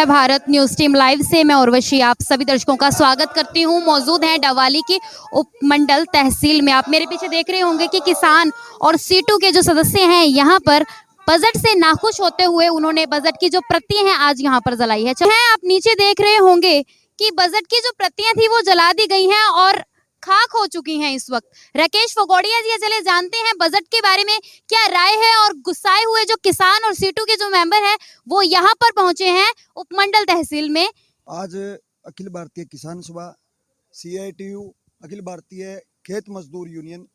जय Bharat news team live से मैं उर्वशी आप सभी दर्शकों का स्वागत करती हूँ। मौजूद हैं डवाली की उपमंडल तहसील में। आप मेरे पीछे देख रहे होंगे कि किसान और सीटू के जो सदस्य हैं यहाँ पर बजट से नाखुश होते हुए उन्होंने बजट की जो प्रतियां हैं आज यहाँ पर जलाई है। आप नीचे देख रहे होंगे कि बजट की जो प्रतियां थी वो जला दी गई हैं और खाक हो चुकी हैं इस वक्त। राकेश फोगोड़िया जी, चले जानते हैं बजट के बारे में क्या राय है और गुस्साए हुए जो किसान और सीटू के जो मेंबर हैं वो यहाँ पर पहुंचे हैं उपमंडल तहसील में। आज अखिल भारतीय किसान सभा, CITU, अखिल भारतीय खेत मजदूर यूनियन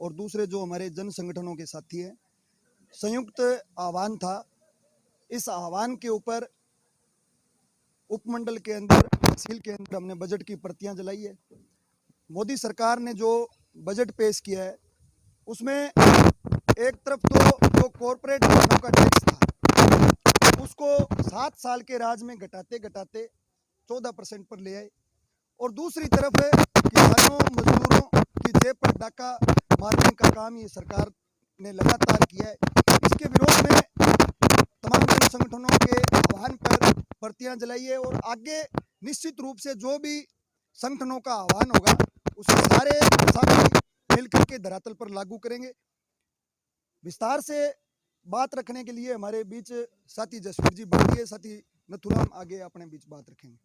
और दूसरे जो हमारे जन संगठनों के साथी हैं, संयुक्त आह्वान था। इस आह्वान के ऊपर उपमंडल के अंदर, तहसील के अंदर हमने बजट की प्रतियां जलाई है। मोदी सरकार ने जो बजट पेश किया है उसमें एक तरफ तो जो कॉरपोरेट वाहनों का टैक्स था उसको 7 साल के राज में घटाते घटाते 14% पर ले आए और दूसरी तरफ किसानों मजदूरों की जेब पर डाका मारने का काम ये सरकार ने लगातार किया है। इसके विरोध में तमाम जन संगठनों के आह्वान पर प्रतियां जलाई है और आगे निश्चित रूप से जो भी संगठनों का आह्वान होगा उसे सारे साथी मिलकर के धरातल पर लागू करेंगे। विस्तार से बात रखने के लिए हमारे बीच साथी जसवीर जी बैठे हैं, साथी नथुराम आगे अपने बीच बात रखेंगे।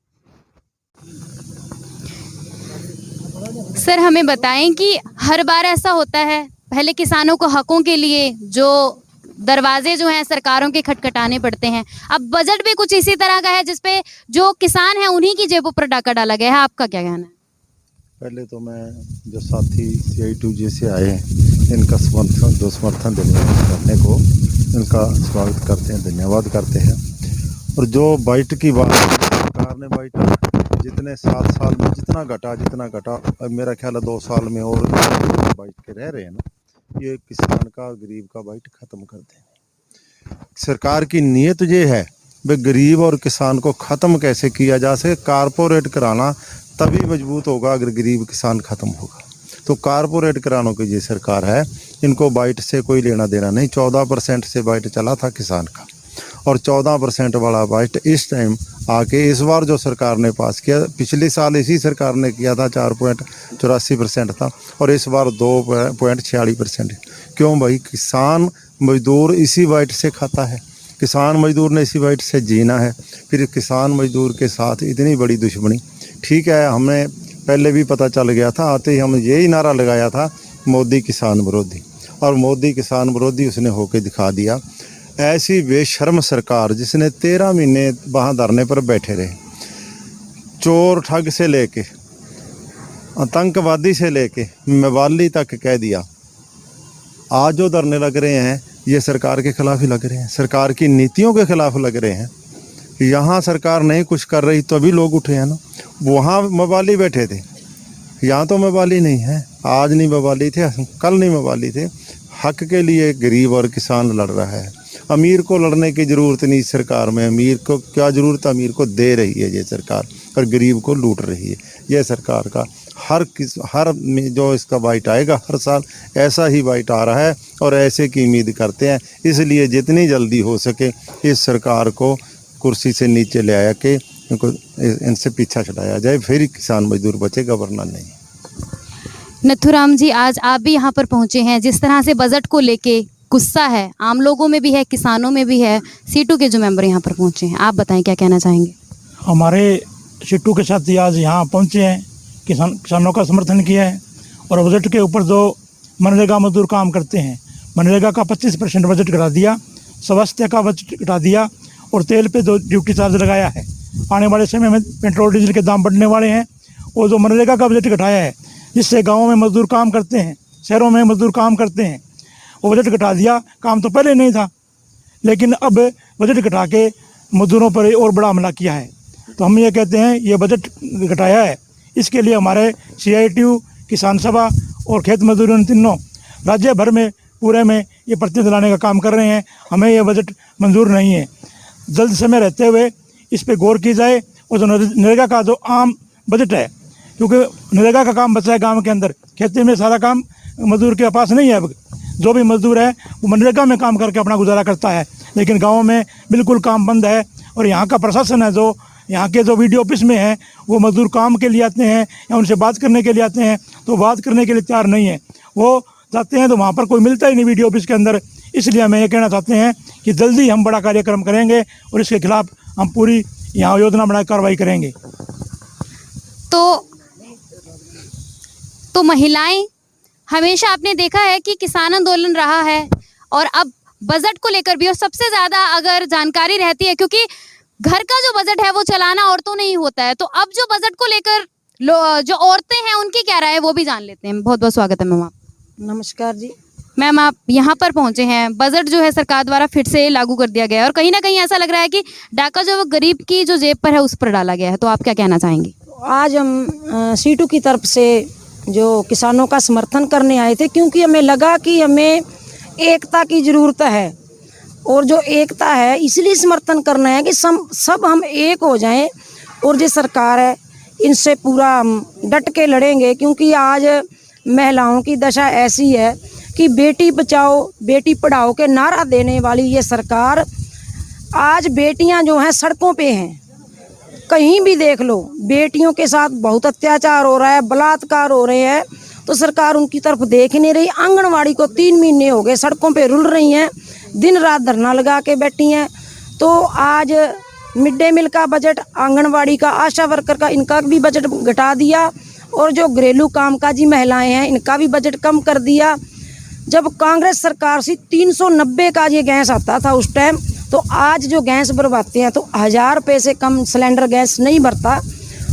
सर हमें बताएं कि हर बार ऐसा होता है, पहले किसानों को हकों के लिए जो दरवाजे जो हैं सरकारों के खटखटाने पड़ते हैं, अब बजट भी कुछ इसी तरह का है जिसपे जो किसान हैं उन्हीं की जेबों पर डाका डाला गया है। आपका क्या कहना है? पहले तो मैं जो साथी CITU जैसे आए हैं इनका समर्थन करने को इनका स्वागत करते हैं, धन्यवाद करते हैं। और जो बाइट की बात सरकार ने बाइट जितने 7 साल में जितना घटा अब मेरा ख्याल है 2 साल में और बाइट के रह रहे हैं ना, ये किसान का गरीब का बाइट ख़त्म कर दें। सरकार की नीयत ये है भाई गरीब और किसान को ख़त्म कैसे किया जा सके, कारपोरेट कराना तभी मजबूत होगा अगर गरीब किसान ख़त्म होगा। तो कारपोरेट करानों की ये सरकार है, इनको बाइट से कोई लेना देना नहीं। 14% से बाइट चला था किसान का और 14% वाला बाइट इस टाइम आके इस बार जो सरकार ने पास किया, पिछले साल इसी सरकार ने किया था 4.84% था और इस बार 2.46%। क्यों भाई? किसान मजदूर इसी बाइट से खाता है, किसान मजदूर ने इसी बाइट से जीना है, फिर किसान मजदूर के साथ इतनी बड़ी दुश्मनी। ठीक है, हमें पहले भी पता चल गया था, आते ही हम यही नारा लगाया था मोदी किसान विरोधी, और मोदी किसान विरोधी उसने होके दिखा दिया। ऐसी बेशर्म सरकार जिसने 13 महीने वहाँ धरने पर बैठे रहे, चोर ठग से लेके आतंकवादी से लेके मवाली तक कह दिया। आज जो धरने लग रहे हैं ये सरकार के खिलाफ ही लग रहे हैं, सरकार की नीतियों के खिलाफ लग रहे हैं। यहाँ सरकार नहीं कुछ कर रही तो अभी लोग उठे हैं ना, वहाँ मवाली बैठे थे, यहाँ तो मवाली नहीं है। आज नहीं मवाली थे, कल नहीं मवाली थे। हक के लिए गरीब और किसान लड़ रहा है। अमीर को लड़ने की ज़रूरत नहीं सरकार में, अमीर को क्या ज़रूरत है? अमीर को दे रही है ये सरकार और गरीब को लूट रही है। ये सरकार का हर जो इसका बाइट आएगा हर साल ऐसा ही बाइट आ रहा है और ऐसे की उम्मीद करते हैं। इसलिए जितनी जल्दी हो सके इस सरकार को कुर्सी से नीचे ले आया कि इनसे पीछा छुड़ाया जाए, फिर किसान मजदूर बचेगा, वरना नहीं। नथुराम जी, आज आप भी यहाँ पर पहुँचे हैं, जिस तरह से बजट को लेके गुस्सा है आम लोगों में भी है, किसानों में भी है, सीटू के जो मेंबर यहाँ पर पहुँचे हैं, आप बताएं क्या कहना चाहेंगे? हमारे सीटू के साथी आज यहाँ पहुँचे हैं, किसानों का समर्थन किया है और बजट के ऊपर जो मनरेगा मजदूर काम करते हैं, मनरेगा का 25% बजट घटा दिया, स्वास्थ्य का बजट घटा दिया और तेल पे जो ड्यूटी चार्ज लगाया है। आने वाले समय में पेट्रोल डीजल के दाम बढ़ने वाले हैं और जो मनरेगा का बजट घटाया है जिससे गाँवों में मजदूर काम करते हैं, शहरों में मजदूर काम करते हैं, वो बजट घटा दिया। काम तो पहले नहीं था लेकिन अब बजट घटा के मजदूरों पर और बड़ा हमला किया है। तो हम ये कहते हैं ये बजट घटाया है, इसके लिए हमारे CITU, किसान सभा और खेत मजदूर यूनियन तीनों राज्य भर में पूरे में ये प्रतियां दिलाने का काम कर रहे हैं। हमें ये बजट मंजूर नहीं है। जल्द समय रहते हुए इस पे गौर की जाए और जो नरेगा का जो आम बजट है, क्योंकि नरेगा का काम बचा है गाँव के अंदर, खेती में सारा काम मजदूर के पास नहीं है। अब जो भी मजदूर है वो मनरेगा में काम करके अपना गुजारा करता है, लेकिन गाँव में बिल्कुल काम बंद है। और यहाँ का प्रशासन है, जो यहाँ के जो वीडियो ऑफिस में है, वो मजदूर काम के लिए आते हैं या उनसे बात करने के लिए आते हैं, तो बात करने के लिए तैयार नहीं है। वो जाते हैं तो वहाँ पर कोई मिलता ही नहीं वीडियो ऑफिस के अंदर। इसलिए हमें ये कहना चाहते हैं कि जल्दी हम बड़ा कार्यक्रम करेंगे और इसके खिलाफ हम पूरी यहाँ योजना बना कार्रवाई करेंगे। तो महिलाएं, हमेशा आपने देखा है कि किसान आंदोलन रहा है और अब बजट को लेकर भी, और सबसे ज़्यादा अगर जानकारी रहती है, क्योंकि घर का जो बजट है वो चलाना औरतों नहीं होता है, तो अब जो बजट को लेकर जो औरतें हैं उनकी क्या राय है वो भी जान लेते हैं। बहुत बहुत स्वागत है मैम आप। नमस्कार जी। मैम, आप यहाँ पर पहुंचे हैं, बजट जो है सरकार द्वारा फिर से लागू कर दिया गया है और कहीं ना कहीं ऐसा लग रहा है कि डाका जो वो गरीब की जो जेब पर है उस पर डाला गया है, तो आप क्या कहना चाहेंगे? आज हम सीटू की तरफ से जो किसानों का समर्थन करने आए थे, क्योंकि हमें लगा कि हमें एकता की ज़रूरत है, और जो एकता है इसलिए समर्थन करना है कि सब हम एक हो जाएं और जो सरकार है इनसे पूरा हम डट के लड़ेंगे। क्योंकि आज महिलाओं की दशा ऐसी है कि बेटी बचाओ बेटी पढ़ाओ के नारा देने वाली ये सरकार, आज बेटियां जो हैं सड़कों पे हैं। कहीं भी देख लो, बेटियों के साथ बहुत अत्याचार हो रहा है, बलात्कार हो रहे हैं, तो सरकार उनकी तरफ देख ही नहीं रही। आंगनवाड़ी को 3 महीने हो गए सड़कों पे रुल रही हैं, दिन रात धरना लगा के बैठी हैं। तो आज मिड डे मील का बजट, आंगनवाड़ी का, आशा वर्कर का, इनका भी बजट घटा दिया, और जो घरेलू कामकाजी महिलाएं हैं इनका भी बजट कम कर दिया। जब कांग्रेस सरकार से 390 का ये गैस आता था उस टाइम, तो आज जो गैस भरवाते हैं तो 1000 रुपये से कम सिलेंडर गैस नहीं भरता।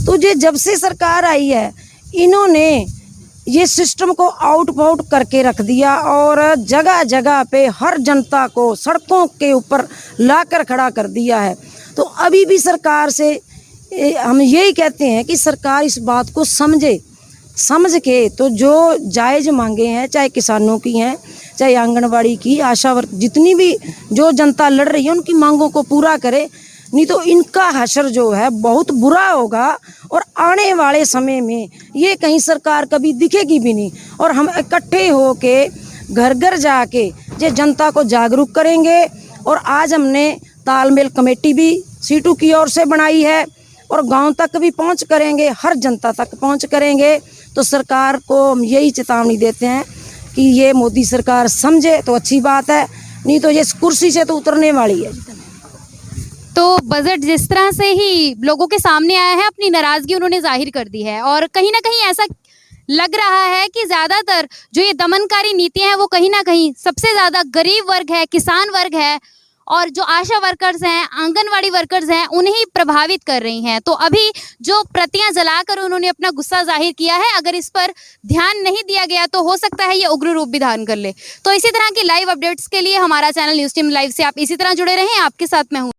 तो ये जब से सरकार आई है इन्होंने ये सिस्टम को आउट करके रख दिया, और जगह जगह पे हर जनता को सड़कों के ऊपर लाकर खड़ा कर दिया है। तो अभी भी सरकार से हम यही कहते हैं कि सरकार इस बात को समझ के तो जो जायज़ मांगे हैं, चाहे किसानों की हैं, चाहे आंगनवाड़ी की, आशा वर्क, जितनी भी जो जनता लड़ रही है उनकी मांगों को पूरा करे, नहीं तो इनका हशर जो है बहुत बुरा होगा। और आने वाले समय में ये कहीं सरकार कभी दिखेगी भी नहीं, और हम इकट्ठे होके घर घर जाके ये जनता को जागरूक करेंगे। और आज हमने तालमेल कमेटी भी सीटू की ओर से बनाई है, और गांव तक भी पहुंच करेंगे, हर जनता तक पहुंच करेंगे। तो सरकार को हम यही चेतावनी देते हैं कि ये मोदी सरकार समझे तो अच्छी बात है, नहीं तो ये कुर्सी से तो उतरने वाली है। तो बजट जिस तरह से ही लोगों के सामने आया है, अपनी नाराजगी उन्होंने जाहिर कर दी है, और कहीं ना कहीं ऐसा लग रहा है कि ज्यादातर जो ये दमनकारी नीतियां हैं वो कहीं ना कहीं सबसे ज्यादा गरीब वर्ग है, किसान वर्ग है, और जो आशा वर्कर्स हैं, आंगनवाड़ी वर्कर्स हैं, उन्हें प्रभावित कर रही हैं। तो अभी जो प्रतियां जलाकर उन्होंने अपना गुस्सा जाहिर किया है, अगर इस पर ध्यान नहीं दिया गया तो हो सकता है ये उग्र रूप भी धारण कर ले। तो इसी तरह की लाइव अपडेट्स के लिए हमारा चैनल न्यूज़ टीम लाइव से आप इसी तरह जुड़े रहें। आपके साथ मैं हूँ